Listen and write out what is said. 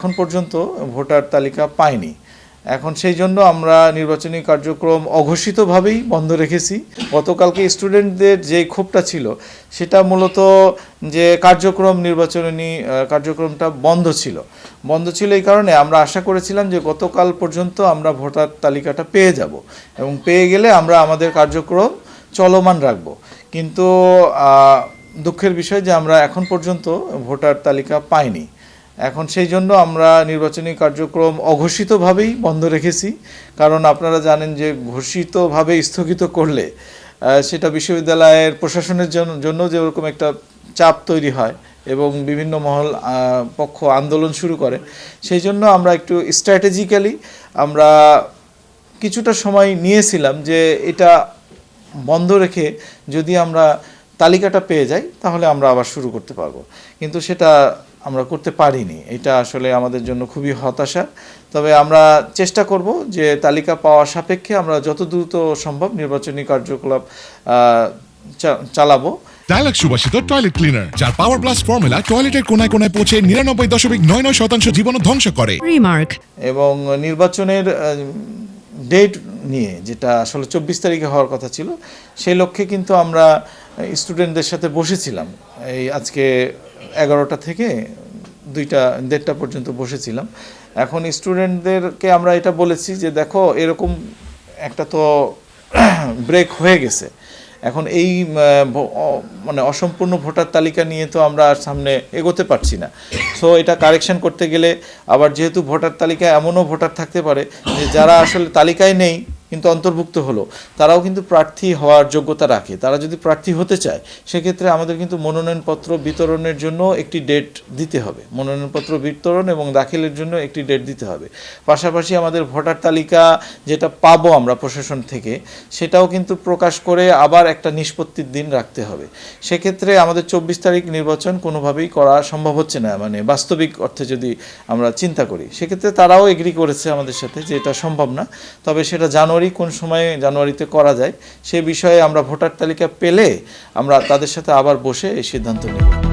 এখন পর্যন্ত ভোটার তালিকা পাইনি। এখন সেই জন্য আমরা নির্বাচনী কার্যক্রম অঘোষিতভাবেই বন্ধ রেখেছি। গতকালকে স্টুডেন্টদের যে ক্ষোভটা ছিল সেটা মূলত যে নির্বাচনী কার্যক্রমটা বন্ধ ছিল এই কারণে আমরা আশা করেছিলাম যে গতকাল পর্যন্ত আমরা ভোটার তালিকাটা পেয়ে যাব এবং পেয়ে গেলে আমরা আমাদের কার্যক্রম চলমান রাখব। কিন্তু দুঃখের বিষয় যে আমরা এখন পর্যন্ত ভোটার তালিকা পাইনি। এখন সেই জন্য আমরা নির্বাচনী কার্যক্রম অঘোষিতভাবেই বন্ধ রেখেছি, কারণ আপনারা জানেন যে ঘোষিতভাবে স্থগিত করলে সেটা বিশ্ববিদ্যালয়ের প্রশাসনের জন্য যেরকম একটা চাপ তৈরি হয় এবং বিভিন্ন পক্ষ আন্দোলন শুরু করে। সেই জন্য আমরা একটু স্ট্র্যাটেজিক্যালি আমরা কিছুটা সময় নিয়েছিলাম যে এটা বন্ধ রেখে যদি আমরা তালিকাটা পেয়ে যাই তাহলে আমরা আবার শুরু করতে পারবো, কিন্তু সেটা আমরা করতে পারিনি। এটা আসলে আমাদের জন্য খুবই হতাশা। তবে আমরা চেষ্টা করব যে তালিকা পাওয়া সাপেক্ষে আমরা যত দ্রুত সম্ভব নির্বাচনী কার্যকলাপ চালাবো। ডায়ালগ সুবাসিত টয়লেট ক্লিনার, যার পাওয়ার প্লাস ফর্মুলা টয়লেটের কোনায় কোনায় পৌঁছে 99.99% জীবন ধ্বংস করে। রিমার্ক। এবং নির্বাচনের ডেট নিয়ে যেটা আসলে 24 তারিখে হওয়ার কথা ছিল, সেই লক্ষ্যে কিন্তু আমরা স্টুডেন্টদের সাথে বসেছিলাম। এই আজকে 11টা থেকে 1:30 পর্যন্ত বসেছিলাম। এখন স্টুডেন্টদেরকে আমরা এটা বলেছি যে দেখো, এরকম একটা তো ব্রেক হয়ে গেছে, এখন এই অসম্পূর্ণ ভোটার তালিকা নিয়ে তো আমরা সামনে এগোতে পারছি না। সো এটা কারেকশন করতে গেলে আবার যেহেতু ভোটার তালিকায় এমনও ভোটার থাকতে পারে যে যারা আসলে তালিকায় নেই কিন্তু অন্তর্ভুক্ত হলো, তারাও কিন্তু প্রার্থী হওয়ার যোগ্যতা রাখে। তারা যদি প্রার্থী হতে চায় সেক্ষেত্রে আমাদের কিন্তু মনোনয়নপত্র বিতরণের জন্য একটি ডেট দিতে হবে, মনোনয়নপত্র বিতরণ এবং দাখিলের জন্য একটি ডেট দিতে হবে। পাশাপাশি আমাদের ভোটার তালিকা যেটা পাবো আমরা প্রশাসন থেকে, সেটাও কিন্তু প্রকাশ করে আবার একটা নিষ্পত্তির দিন রাখতে হবে। সেক্ষেত্রে আমাদের 24 তারিখ নির্বাচন কোনোভাবেই করা সম্ভব হচ্ছে না, বাস্তবিক অর্থে যদি আমরা চিন্তা করি। সেক্ষেত্রে তারাও এগ্রি করেছে আমাদের সাথে যে এটা সম্ভব না। তবে সেটা কোন সময়ে জানুয়ারিতে করা যায় সে বিষয়ে আমরা ভোটার তালিকা পেলে আমরা তাদের সাথে আবার বসে এই সিদ্ধান্ত নেব।